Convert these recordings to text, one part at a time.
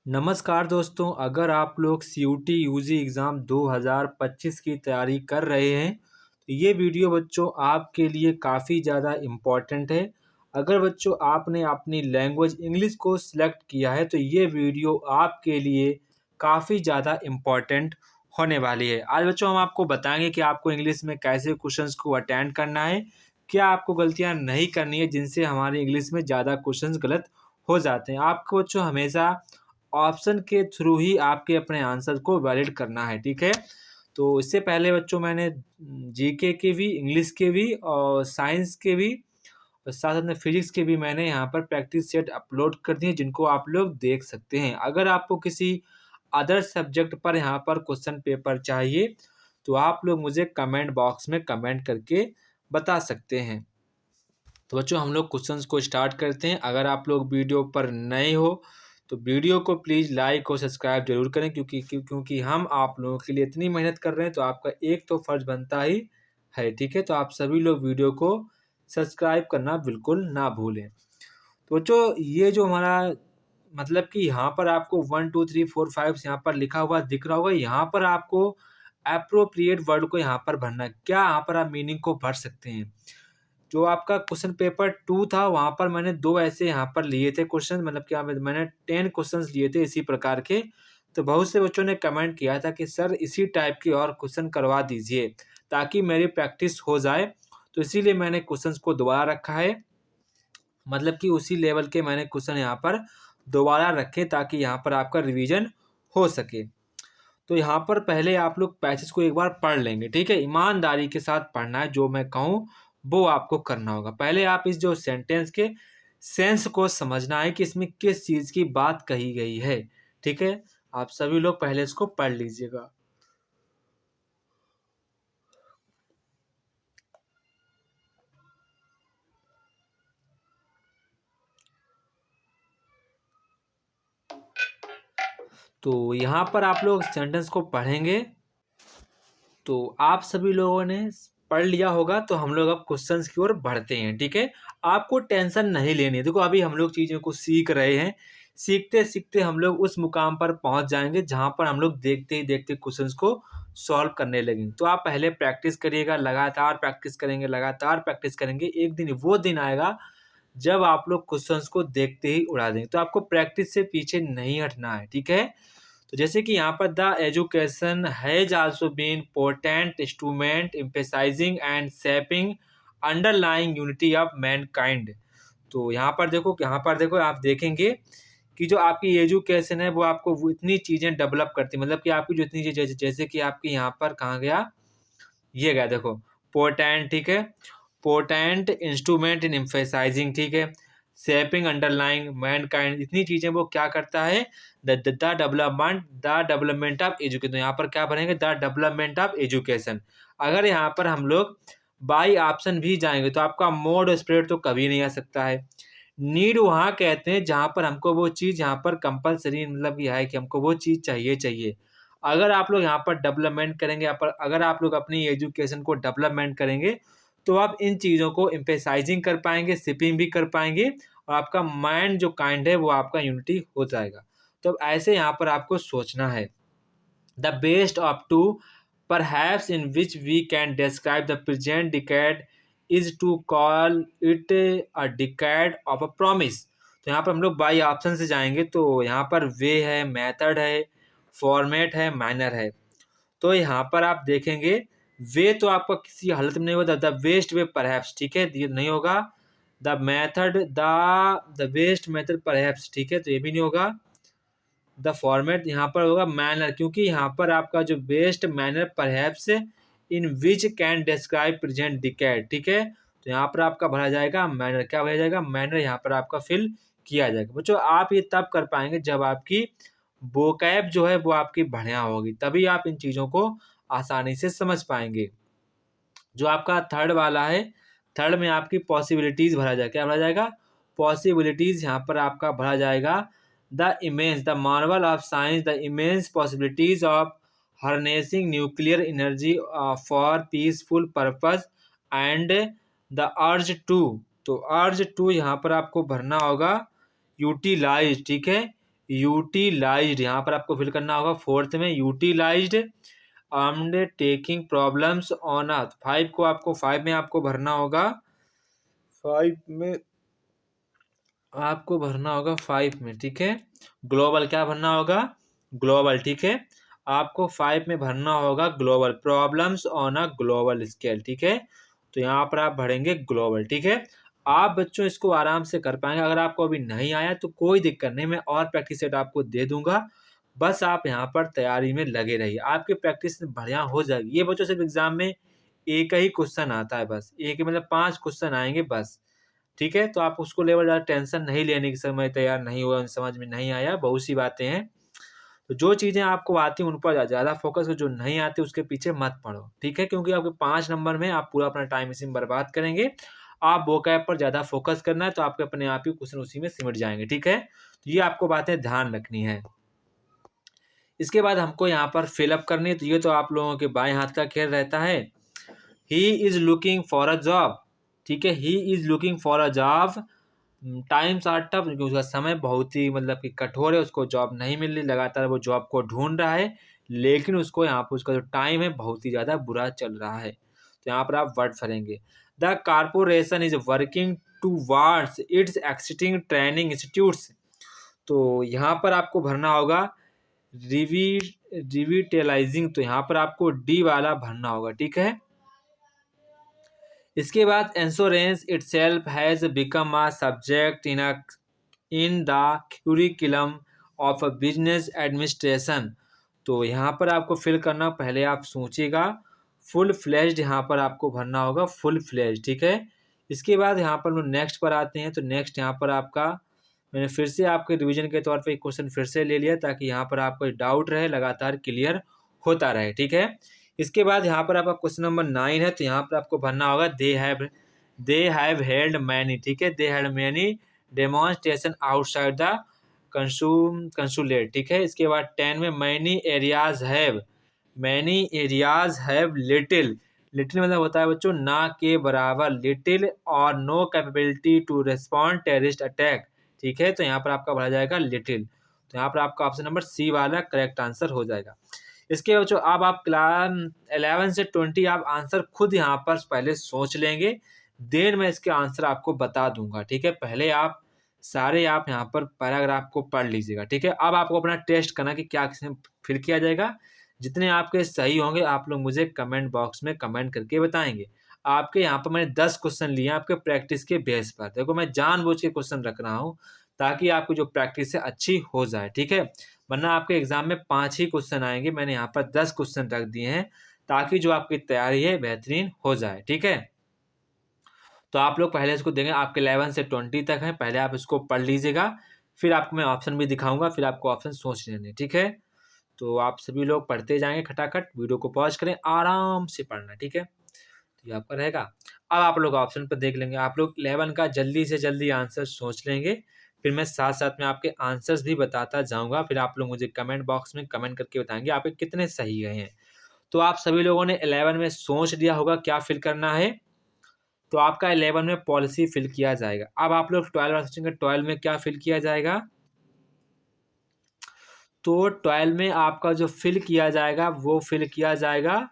नमस्कार दोस्तों, अगर आप लोग सीयूटी यूजी एग्ज़ाम 2025 की तैयारी कर रहे हैं, तो ये वीडियो बच्चों आपके लिए काफ़ी ज़्यादा इम्पोर्टेंट है। अगर बच्चों आपने अपनी लैंग्वेज इंग्लिश को सिलेक्ट किया है, तो ये वीडियो आपके लिए काफ़ी ज़्यादा इम्पोर्टेंट होने वाली है। आज बच्चों हम आपको बताएँगे कि आपको इंग्लिश में कैसे क्वेश्चंस को अटेंड करना है, क्या आपको गलतियाँ नहीं करनी है जिनसे हमारी इंग्लिश में ज़्यादा क्वेश्चंस गलत हो जाते हैं। आपको बच्चों हमेशा ऑप्शन के थ्रू ही आपके अपने आंसर को वैलिड करना है, ठीक है? तो इससे पहले बच्चों मैंने जीके के भी, इंग्लिश के भी और साइंस के भी और साथ-साथ में फिज़िक्स के भी मैंने यहाँ पर प्रैक्टिस सेट अपलोड कर दिए जिनको आप लोग देख सकते हैं। अगर आपको किसी अदर सब्जेक्ट पर यहाँ पर क्वेश्चन पेपर चाहिए, तो आप लोग मुझे कमेंट बॉक्स में कमेंट करके बता सकते हैं। तो बच्चों हम लोग क्वेश्चंस को स्टार्ट करते हैं। अगर आप लोग वीडियो पर नए हो तो वीडियो को प्लीज़ लाइक और सब्सक्राइब ज़रूर करें क्योंकि हम आप लोगों के लिए इतनी मेहनत कर रहे हैं तो आपका एक तो फ़र्ज़ बनता ही है, ठीक है? तो आप सभी लोग वीडियो को सब्सक्राइब करना बिल्कुल ना भूलें। तो बच्चों ये जो हमारा मतलब कि यहाँ पर आपको 1 2 3 4 5 यहाँ पर लिखा हुआ दिख रहा होगा, यहाँ पर आपको एप्रोप्रिएट वर्ड को यहाँ पर भरना है। क्या यहाँ पर आप मीनिंग को भर सकते हैं? जो आपका क्वेश्चन पेपर 2 था वहाँ पर मैंने 2 ऐसे यहाँ पर लिए थे क्वेश्चन, मतलब क्या मैंने 10 क्वेश्चंस लिए थे इसी प्रकार के। तो बहुत से बच्चों ने कमेंट किया था कि सर इसी टाइप के और क्वेश्चन करवा दीजिए ताकि मेरी प्रैक्टिस हो जाए। तो इसीलिए मैंने क्वेश्चंस को दोबारा रखा है। मतलब कि उसी लेवल के मैंने क्वेश्चन यहाँ पर दोबारा रखे ताकि यहाँ पर आपका रिवीजन हो सके। तो यहाँ पर पहले आप लोग पैसेज को एक बार पढ़ लेंगे, ठीक है? ईमानदारी के साथ पढ़ना है, जो मैं कहूँ वो आपको करना होगा। पहले आप इस जो सेंटेंस के सेंस को समझना है कि इसमें किस चीज़ की बात कही गई है, ठीक है? आप सभी लोग पहले इसको पढ़ लीजिएगा। तो यहाँ पर आप लोग सेंटेंस को पढ़ेंगे, तो आप सभी लोगों ने पढ़ लिया होगा, तो हम लोग अब क्वेश्चंस की ओर बढ़ते हैं, ठीक है? आपको टेंशन नहीं लेनी है। देखो अभी हम लोग चीज़ों को सीख रहे हैं, सीखते-सीखते हम लोग उस मुकाम पर पहुँच जाएँगे जहाँ पर हम लोग देखते ही देखते क्वेश्चंस को सॉल्व करने लगेंगे। तो आप पहले प्रैक्टिस करिएगा, लगातार प्रैक्टिस करेंगे। एक दिन वो दिन आएगा जब आप लोग क्वेश्चंस को देखते ही उड़ा देंगे। तो आपको प्रैक्टिस से पीछे नहीं हटना है, ठीक है? तो जैसे कि यहाँ पर the education has also been potent instrument emphasising and shaping underlying unity of mankind. तो यहाँ पर देखो आप देखेंगे कि जो आपकी एजुकेशन है वो आपको वो इतनी चीज़ें डेवलप करती है, मतलब कि आपकी जो इतनी चीज़ें जैसे कि आपकी यहाँ पर कहाँ गया, ये गया देखो पोटेंट, ठीक है? पोटेंट इंस्ट्रूमेंट इन एम्फसाइजिंग, ठीक है? शेपिंग अंडरलाइंग मैनकाइंड, इतनी चीज़ें वो क्या करता है, द डेवलपमेंट ऑफ एजुकेशन। तो यहाँ पर क्या भरेंगे, द डेवलपमेंट ऑफ एजुकेशन। अगर यहाँ पर हम लोग बाई ऑप्शन भी जाएंगे तो आपका मोड स्प्रेड तो कभी नहीं आ सकता है। नीड वहाँ कहते हैं जहाँ पर हमको वो चीज़ यहाँ पर कंपल्सरी, मतलब यह है कि हमको वो चीज़ चाहिए चाहिए। अगर आप लोग यहाँ पर डेवलपमेंट करेंगे, यहाँ पर अगर आप लोग अपनी एजुकेशन को डेवलपमेंट करेंगे तो आप इन चीज़ों को एम्फसाइजिंग कर पाएंगे, शिपिंग भी कर पाएंगे और आपका माइंड जो काइंड है वो आपका यूनिटी हो जाएगा। तो अब ऐसे यहाँ पर आपको सोचना है। The best of two perhaps in which we can describe the present decade is to call it a decade of a promise. तो यहाँ पर हम लोग बाई ऑप्शन से जाएंगे, तो यहाँ पर वे है, मेथड है, फॉर्मेट है, मैनर है। तो यहाँ पर आप देखेंगे वे तो आपका किसी हालत में नहीं होता, द वेस्ट वे परहैप्स, ठीक है? ये नहीं होगा। The method the west method perhaps, ठीक है? तो ये भी नहीं होगा। द फॉर्मेट यहाँ पर होगा मैनर, क्योंकि यहाँ पर आपका जो best manner perhaps in which can describe present decade, ठीक है? तो यहाँ पर आपका भरा जाएगा मैनर। क्या भरा जाएगा? मैनर यहाँ पर आपका फिल किया जाएगा। बच्चों आप ये तब कर पाएंगे जब आपकी वोकैब जो है वो आपकी बढ़िया होगी, तभी आप इन चीज़ों को आसानी से समझ पाएंगे। जो आपका थर्ड वाला है, थर्ड में आपकी पॉसिबिलिटीज़ भरा जाएगा। क्या भरा जाएगा? पॉसिबिलिटीज़ यहाँ पर आपका भरा जाएगा। The marvel of science, the immense possibilities of harnessing nuclear energy for peaceful purpose and the urge to. तो अर्ज टू यहाँ पर आपको भरना होगा यूटिलाइज, ठीक है? यूटिलाइज्ड, यहाँ पर आपको फिल करना होगा फोर्थ में utilised undertaking problems on earth. 5 को आपको 5 में आपको भरना होगा, 5 में आपको भरना होगा 5 में, ठीक है। ग्लोबल क्या भरना होगा, ग्लोबल, ठीक है। आपको 5 में भरना होगा global, problems on a global scale, ठीक है। तो यहाँ पर आप भरेंगे ग्लोबल, ठीक है। आप बच्चों इसको आराम से कर पाएंगे। अगर आपको अभी नहीं आया तो कोई दिक्कत नहीं, मैं और प्रैक्टिस सेट आपको दे दूंगा। बस आप यहाँ पर तैयारी में लगे रहिए, आपकी प्रैक्टिस बढ़िया हो जाएगी। ये बच्चों सिर्फ एग्जाम में एक ही क्वेश्चन आता है, बस एक ही, मतलब 5 क्वेश्चन आएंगे बस, ठीक है। तो आप उसको लेवल ज़्यादा टेंशन नहीं लेने की, समय तैयार नहीं हुआ, समझ में नहीं आया, बहुत सी बातें हैं। तो जो चीज़ें आपको आती हैं उन पर ज़्यादा फोकस करो, जो नहीं आती उसके पीछे मत पड़ो, ठीक है। क्योंकि आपके 5 नंबर में आप पूरा अपना टाइम इसी में बर्बाद करेंगे। आप वोकैब पर ज़्यादा फोकस करना है, तो आपके अपने आप ही क्वेश्चन उसी में सिमट जाएंगे, ठीक है। तो ये आपको बातें ध्यान रखनी है। इसके बाद हमको यहाँ पर फिलअप करनी है, तो ये तो आप लोगों के बाएं हाथ का खेल रहता है। He is looking for a job, ठीक है। He is looking for a job, times are tough, क्योंकि उसका समय बहुत ही मतलब कि कठोर है, उसको जॉब नहीं मिल रही, लगातार वो जॉब को ढूंढ रहा है, लेकिन उसको यहाँ पर उसका जो टाइम है बहुत ही ज़्यादा बुरा चल रहा है। तो यहाँ पर आप वर्ड भरेंगे, the corporation is working towards its existing training institutes. तो यहाँ पर आपको भरना होगा रिवी रिविटेलाइजिंग, तो यहाँ पर आपको डी वाला भरना होगा, ठीक है। इसके बाद insurance itself has become a subject in the curriculum of a business administration. तो यहाँ पर आपको फिल करना, पहले आप सोचिएगा, फुल फ्लेज्ड यहाँ पर आपको भरना होगा, फुल फ्लेज्ड, ठीक है। इसके बाद यहाँ पर हम नेक्स्ट पर आते हैं। तो नेक्स्ट यहाँ पर आपका, मैंने फिर से आपके रिवीजन के तौर पे एक क्वेश्चन फिर से ले लिया, ताकि यहाँ पर आपको डाउट रहे, लगातार क्लियर होता रहे, ठीक है। इसके बाद यहाँ पर आपका क्वेश्चन नंबर 9 है। तो यहाँ पर आपको भरना होगा दे हैव हेल्ड मैनी, ठीक है, they had many demonstration outside the consulate, ठीक है। इसके बाद 10 में many areas have little, little मतलब होता है बच्चों ना के बराबर, लिटिल और no capability to respond terrorist attack, ठीक है। तो यहाँ पर आपका भरा जाएगा लिटिल। तो यहाँ पर आपका ऑप्शन नंबर सी वाला करेक्ट आंसर हो जाएगा। इसके बाद जो अब आप क्लास 11 से 20 आप आंसर खुद यहाँ पर पहले सोच लेंगे, देन मैं इसके आंसर आपको बता दूंगा, ठीक है। पहले आप सारे आप यहाँ पर पैराग्राफ को पढ़ लीजिएगा, ठीक है। अब आपको अपना टेस्ट करना कि क्या किसमें फिल किया जाएगा। जितने आपके सही होंगे आप लोग मुझे कमेंट बॉक्स में कमेंट करके बताएंगे। आपके यहाँ पर मैंने 10 क्वेश्चन लिए आपके प्रैक्टिस के बेस पर। देखो मैं जानबूझ के क्वेश्चन रख रहा हूँ ताकि आपकी जो प्रैक्टिस है अच्छी हो जाए, ठीक है। वरना आपके एग्जाम में 5 ही क्वेश्चन आएंगे, मैंने यहाँ पर 10 क्वेश्चन रख दिए हैं ताकि जो आपकी तैयारी है बेहतरीन हो जाए, ठीक है। तो आप लोग पहले इसको देंगे, आपके 11 से 20 तक है, पहले आप इसको पढ़ लीजिएगा, फिर आपको मैं ऑप्शन भी दिखाऊंगा, फिर आपको ऑप्शन सोच लेने, ठीक है। तो आप सभी लोग पढ़ते जाएंगे खटाखट, वीडियो को पॉज करें, आराम से पढ़ना, ठीक है। तो ये आपका रहेगा। अब आप लोग ऑप्शन पर देख लेंगे, आप लोग 11 का जल्दी से जल्दी आंसर सोच लेंगे, फिर मैं साथ साथ में आपके आंसर्स भी बताता जाऊंगा, फिर आप लोग मुझे कमेंट बॉक्स में कमेंट करके बताएंगे आपके कितने सही गए हैं। तो आप सभी लोगों ने 11 में सोच लिया होगा क्या फिल करना है। तो आपका 11 में पॉलिसी फिल किया जाएगा। अब आप लोग 12 सोचेंगे 12 में क्या फिल किया जाएगा। तो 12 में आपका जो फिल किया जाएगा वो फिल किया जाएगा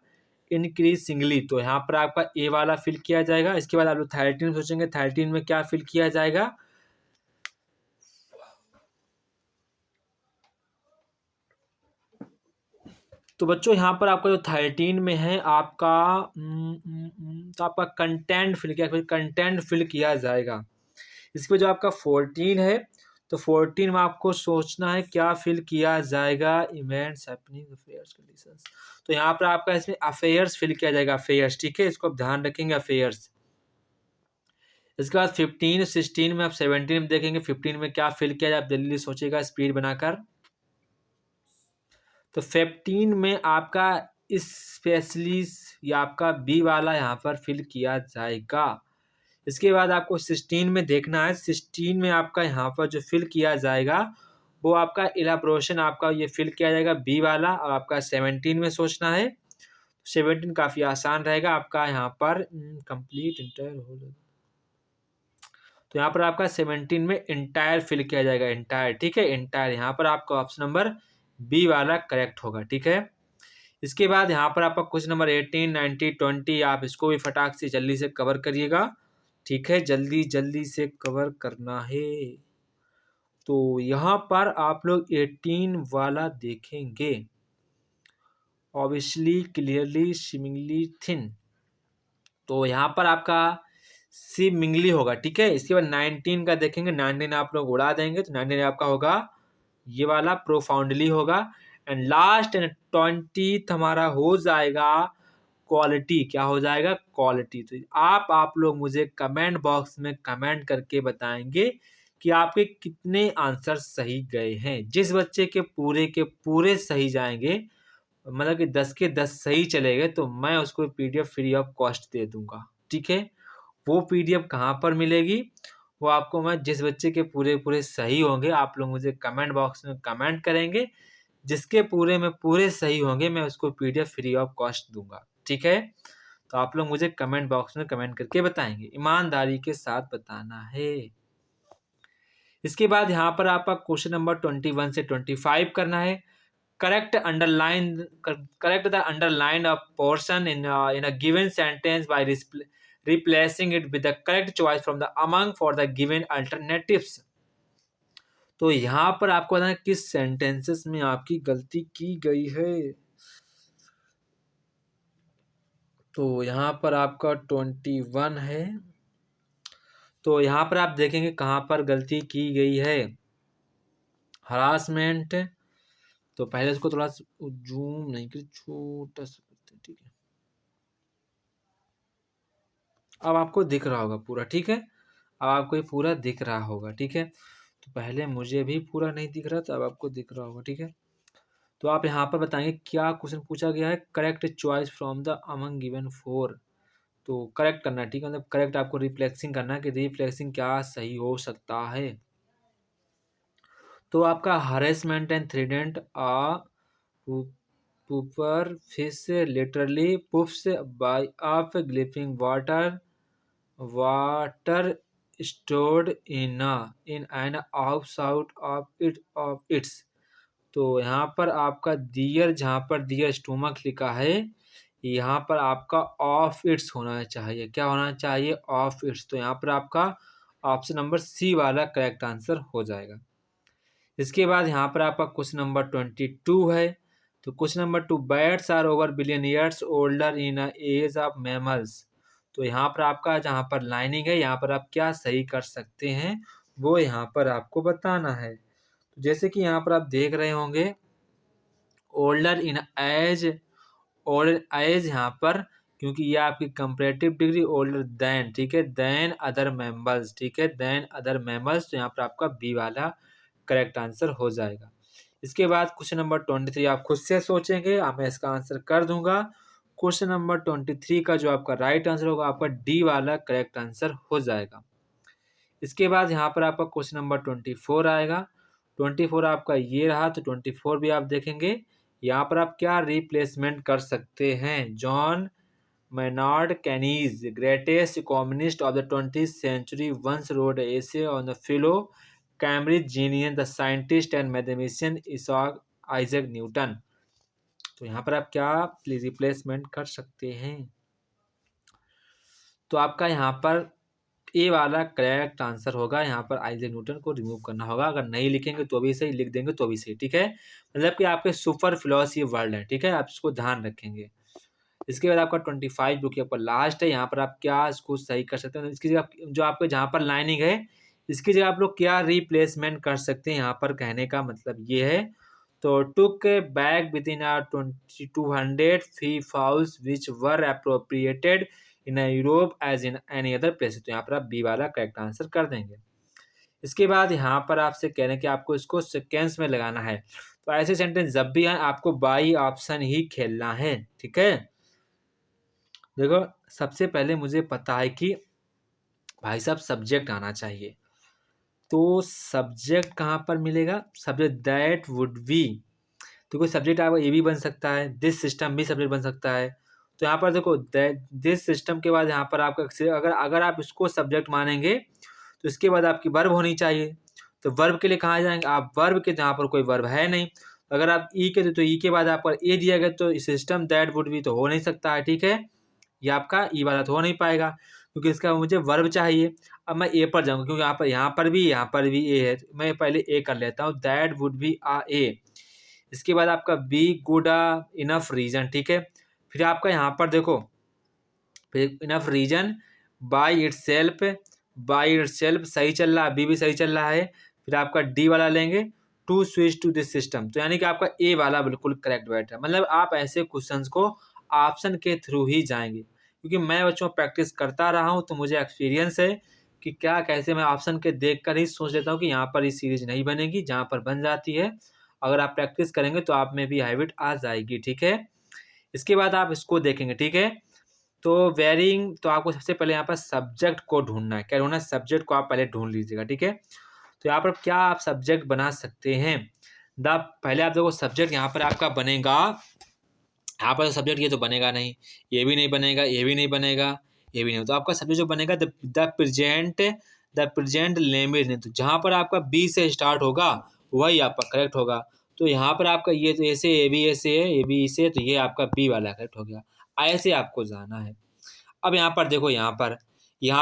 इंक्रीजिंगली, तो यहाँ पर आपका ए वाला फिल किया जाएगा। इसके बाद आप लोग 13 सोचेंगे 13 में क्या फिल किया जाएगा। तो बच्चों यहाँ पर आपका जो 13 में है आपका तो आपका कंटेंट फिल किया जाएगा। इसके बाद जो आपका 14 है, तो 14 में आपको सोचना है क्या फिल किया जाएगा, इवेंट्स हैपनिंग अफेयर्स कंडीशंस। तो यहाँ पर आपका इसमें अफेयर्स फिल किया जाएगा, अफेयर्स, ठीक है, इसको आप ध्यान रखेंगे, अफेयर्स। इसके बाद 15 16 में आप 17 में देखेंगे 15 में क्या फिल किया जाए, आप जल्दी सोचेगा स्पीड बनाकर। तो 15 में आपका स्पेशली या आपका बी वाला यहाँ पर फिल किया जाएगा। इसके बाद आपको 16 में देखना है, 16 में आपका यहाँ पर जो फिल किया जाएगा वो आपका इलाब्रोशन आपका ये फिल किया जाएगा बी वाला, और आपका 17 में सोचना है। 17 काफ़ी आसान रहेगा आपका यहाँ पर कंप्लीट इंटर हो। तो यहाँ पर आपका 17 में इंटायर फिल किया जाएगा, इंटायर, ठीक है, इंटायर। यहाँ पर आपका ऑप्शन नंबर बी वाला करेक्ट होगा, ठीक है। इसके बाद यहाँ पर आपका क्वेश्चन नंबर 18, 19, 20 आप इसको भी फटाक से जल्दी से कवर करिएगा, ठीक है, जल्दी जल्दी से कवर करना है। तो यहाँ पर आप लोग 18 वाला देखेंगे, ऑब्वियसली, क्लियरली, सिमिंगली, थिन। तो यहाँ पर आपका सिमिंगली होगा, ठीक है। इसके बाद 19 का देखेंगे, 19 आप लोग उड़ा देंगे, तो 19 आपका होगा ये वाला, प्रोफाउंडली होगा। एंड लास्ट एंड 20 हमारा हो जाएगा क्वालिटी। क्या हो जाएगा? क्वालिटी। तो आप लोग मुझे कमेंट बॉक्स में कमेंट करके बताएंगे कि आपके कितने आंसर सही गए हैं। जिस बच्चे के पूरे सही जाएंगे, मतलब कि 10 के 10 सही चले गए, तो मैं उसको पीडीएफ फ्री ऑफ कॉस्ट दे दूंगा, ठीक है। वो पीडीएफ कहाँ पर मिलेगी? वो आपको मैं, जिस बच्चे के पूरे सही होंगे, आप लोग मुझे कमेंट बॉक्स में कमेंट करेंगे, जिसके पूरे में पूरे सही होंगे मैं उसको पीडीएफ फ्री ऑफ कॉस्ट दूंगा, ठीक है। तो आप लोग मुझे कमेंट बॉक्स में कमेंट करके बताएंगे, ईमानदारी के साथ बताना है। इसके बाद यहाँ पर आपका क्वेश्चन नंबर 21 से 25 करना है। correct the underline of portion in a given sentence by replacing it with the correct choice from the among for the given alternatives। तो यहाँ पर आपको बताना किस सेंटेंसेस में आपकी गलती की गई है। तो यहाँ पर आपका 21 है, तो यहाँ पर आप देखेंगे कहाँ पर गलती की गई है। हरासमेंट, तो पहले इसको थोड़ा जूम नहीं कर, छोटा सा करते हैं, ठीक है। अब आपको दिख रहा होगा पूरा, ठीक है। अब आपको ये पूरा दिख रहा होगा, ठीक है। तो पहले मुझे भी पूरा नहीं दिख रहा था, अब आपको दिख रहा होगा, ठीक है। तो आप यहाँ पर बताएंगे क्या क्वेश्चन पूछा गया है। Correct choice from the among given 4। तो करेक्ट करना है, ठीक है, मतलब करेक्ट आपको रिफ्लेक्सिंग करना है कि रिफ्लेक्सिंग क्या सही हो सकता है। तो आपका harassment and threatened Pooper fish literally puffs by up glyphing water stored in an outside of its। तो यहाँ पर आपका दियर, जहाँ पर दियर स्टोमक लिखा है, यहाँ पर आपका ऑफ इट्स होना चाहिए। क्या होना चाहिए? Of its. तो यहाँ पर आपका ऑप्शन नंबर सी वाला करेक्ट आंसर हो जाएगा। इसके बाद यहाँ पर आपका क्वेश्चन नंबर 22 है। तो question number 2, bats are over billion years older in age of mammals. तो यहाँ पर आपका जहाँ पर लाइनिंग है, यहाँ पर आप क्या सही कर सकते हैं वो यहाँ पर आपको बताना है। तो जैसे कि यहाँ पर आप देख रहे होंगे, older in age, older age यहाँ पर, क्योंकि ये आपकी कंपैरेटिव डिग्री, ओल्डर देन, ठीक है, देन अदर मैमल्स, ठीक है, देन अदर मैमल्स। तो यहाँ पर आपका बी वाला करेक्ट आंसर हो जाएगा। इसके बाद क्वेश्चन नंबर 23 आप खुद से सोचेंगे, मैं इसका आंसर कर दूंगा। क्वेश्चन नंबर 23 का जो आपका राइट आंसर होगा, आपका डी वाला करेक्ट आंसर हो जाएगा। इसके बाद यहाँ पर आपका क्वेश्चन नंबर 24 आएगा। 24 आपका ये रहा, तो 24 भी आप देखेंगे। यहाँ पर आप क्या रिप्लेसमेंट कर सकते हैं? John Maynard Kaynes, greatest economist of the 20th century, once wrote an essay on the fellow Cambridge genius the scientist and mathematician Isaac Newton. तो यहाँ पर आप क्या रिप्लेसमेंट कर सकते हैं? तो आपका यहाँ पर ए वाला करेक्ट आंसर होगा। यहाँ पर आइजैक न्यूटन को रिमूव करना होगा। अगर नहीं लिखेंगे तो भी सही, लिख देंगे तो भी सही, ठीक है। मतलब कि आपके सुपर फिलोसफी वर्ड है, ठीक है, आप इसको ध्यान रखेंगे। इसके बाद आपका 25 जो कि आपका लास्ट है, यहाँ पर आप क्या इसको सही कर सकते हैं? इसकी जगह जो आपके जहाँ पर लाइनिंग है, इसकी जगह आप लोग क्या रिप्लेसमेंट कर सकते हैं? यहाँ पर कहने का मतलब ये है, तो took back within 200 fee fowls which were appropriated in Europe as in any other place. तो यहाँ पर आप बी वाला करेक्ट आंसर कर देंगे। इसके बाद यहाँ पर आपसे कह रहे हैं कि आपको इसको सिक्वेंस में लगाना है। तो ऐसे सेंटेंस जब भी आए आपको बाई ऑप्शन ही खेलना है, ठीक है। देखो, सबसे पहले मुझे पता है कि भाई साहब सब्जेक्ट आना चाहिए। तो सब्जेक्ट कहाँ पर मिलेगा? सब्जेक्ट दैट वुड बी, तो कोई सब्जेक्ट आपका ये भी बन सकता है, दिस सिस्टम भी सब्जेक्ट बन सकता है। तो यहाँ पर देखो, दिस सिस्टम के बाद यहाँ पर आपका अगर आप इसको सब्जेक्ट मानेंगे, तो तो इसके बाद आपकी वर्ब होनी चाहिए। तो वर्ब के लिए कहाँ जाएंगे आप, वर्ब के जहाँ पर कोई वर्ब है नहीं, अगर आप ई के तो ई के बाद आपका ए दिया गया तो सिस्टम दैट वुड बी तो हो नहीं सकता है, ठीक है। ये आपका ई वाला तो हो नहीं पाएगा क्योंकि इसका मुझे वर्ब चाहिए। अब मैं ए पर जाऊँगा क्योंकि यहाँ पर भी ए है, मैं पहले ए कर लेता हूँ, दैट वुड बी आ ए। इसके बाद आपका बी गुड इनफ रीजन, ठीक है। फिर आपका यहाँ पर देखो, फिर इनफ रीजन बाई इटसेल्फ सही चल रहा है, बी भी सही चल रहा है। फिर आपका डी वाला लेंगे, to switch to this system, तो यानी कि आपका ए वाला बिल्कुल करेक्ट बैठ रहा है। मतलब आप ऐसे क्वेश्चंस को ऑप्शन के थ्रू ही जाएंगे क्योंकि मैं बच्चों प्रैक्टिस करता रहा हूँ तो मुझे एक्सपीरियंस है कि क्या कैसे मैं ऑप्शन के देख कर ही सोच लेता हूँ कि यहाँ पर ये सीरीज नहीं बनेगी, जहाँ पर बन जाती है। अगर आप प्रैक्टिस करेंगे तो आप में भी हैबिट आ जाएगी, ठीक है। इसके बाद आप इसको देखेंगे, ठीक है। तो वेरिंग, तो आपको सबसे पहले यहाँ पर सब्जेक्ट को ढूंढना है। क्या ढूंढना है, सब्जेक्ट को आप पहले ढूंढ लीजिएगा, ठीक है। तो यहाँ पर क्या आप सब्जेक्ट बना सकते हैं, द पहले आप देखो सब्जेक्ट यहाँ पर आपका बनेगा, यहाँ पर सब्जेक्ट ये तो बनेगा नहीं, ये भी नहीं बनेगा, ये भी नहीं बनेगा, ये भी नहीं, तो आपका सब्जेक्ट जो बनेगा द प्रेजेंट लैंग्वेज नहीं, तो जहाँ पर आपका बी से स्टार्ट होगा वही आपका करेक्ट होगा। तो यहाँ पर आपका ये तो ऐसे ए बी ऐसे है, ए बी से, तो ये आपका बी वाला करेक्ट हो गया। ऐसे आपको जाना है। अब यहाँ पर देखो, यहाँ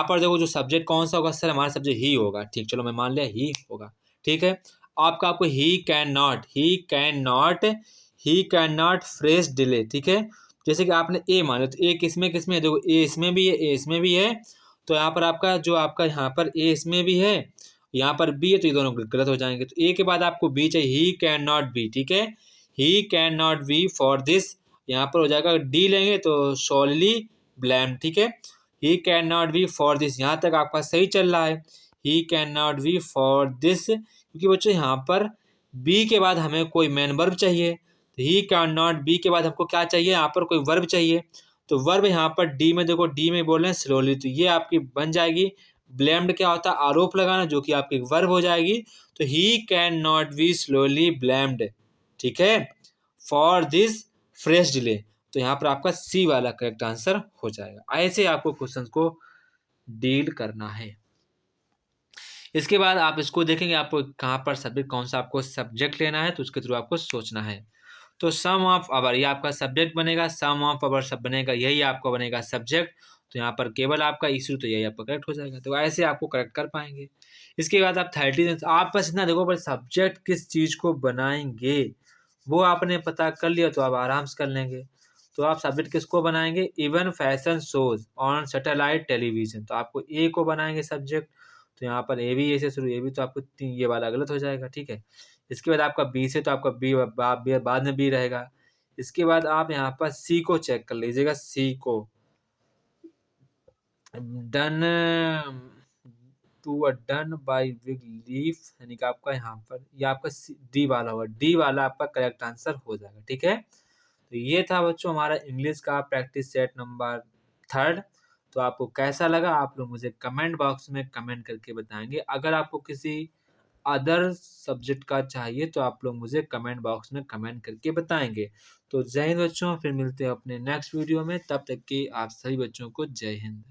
पर देखो जो सब्जेक्ट कौन सा होगा सर, हमारा सब्जेक्ट ही होगा, ठीक, चलो मैं मान लिया ही होगा, ठीक है। आपको he can not fresh delay, ठीक है। जैसे कि आपने ए मान लिया, तो ए किसमें किसमें देखो, ए इसमें भी है, ए इसमें भी है, तो यहाँ पर आपका जो आपका यहाँ पर ए इसमें भी है, यहाँ पर बी है, तो ये दोनों गलत हो जाएंगे। तो ए के बाद आपको बी चाहिए, ही कैन नॉट बी, ठीक है। He can not be for this, यहाँ पर हो जाएगा डी लेंगे तो सोलली ब्लेम, ठीक है। He can not be for this, यहाँ तक आपका सही चल रहा है। He can not be for this, क्योंकि बच्चों यहाँ पर बी के बाद हमें कोई मेन वर्ब चाहिए, तो ही कैन नॉट बी के बाद हमको क्या चाहिए, यहाँ पर कोई वर्ब चाहिए। तो वर्ब यहाँ पर डी में देखो, डी में बोल रहे हैं स्लोली, तो ये आपकी बन जाएगी। ब्लेम्ड क्या होता है, आरोप लगाना, जो कि आपकी वर्ब हो जाएगी। तो he can not be slowly blamed, ठीक है, फॉर दिस फ्रेश डिले, तो यहाँ पर आपका सी वाला करेक्ट आंसर हो जाएगा। ऐसे आपको क्वेश्चंस को डील करना है। इसके बाद आप इसको देखेंगे, आपको कहाँ पर सब्जेक्ट, कौन सा आपको सब्जेक्ट लेना है, तो उसके थ्रू आपको सोचना है। तो सम ऑफ अवर, ये आपका सब्जेक्ट बनेगा, सम ऑफ अवर सब बनेगा, यही आपका बनेगा सब्जेक्ट। तो यहाँ पर केवल आपका इशू, तो यही आपका करेक्ट हो जाएगा। तो ऐसे आपको करेक्ट कर पाएंगे। इसके बाद आप 30, आप बस इतना देखो, पर सब्जेक्ट किस चीज़ को बनाएंगे वो आपने पता कर लिया तो आप आराम से कर लेंगे। तो आप सब्जेक्ट किसको बनाएंगे, even fashion shows on satellite television, तो आपको ए को बनाएंगे सब्जेक्ट। तो यहाँ पर ए भी ए से शुरू, ए भी तो आपको ये वाला गलत हो जाएगा, ठीक है। इसके बाद आपका बी से, तो आपका बी बाद में बी रहेगा। इसके बाद आप यहाँ पर सी को चेक कर लीजिएगा, सी को done to a done by wig leaf, यानी कि आपका यहाँ पर ये आपका डी वाला होगा, डी वाला आपका करेक्ट आंसर हो जाएगा, ठीक है। तो ये था बच्चों हमारा इंग्लिश का प्रैक्टिस सेट नंबर 3। तो आपको कैसा लगा आप लोग मुझे कमेंट बॉक्स में कमेंट करके बताएंगे। अगर आपको किसी अदर सब्जेक्ट का चाहिए तो आप लोग मुझे कमेंट बॉक्स में कमेंट करके बताएंगे। तो जय हिंद बच्चों, फिर मिलते हैं अपने नेक्स्ट वीडियो में, तब तक कि आप सभी बच्चों को जय हिंद।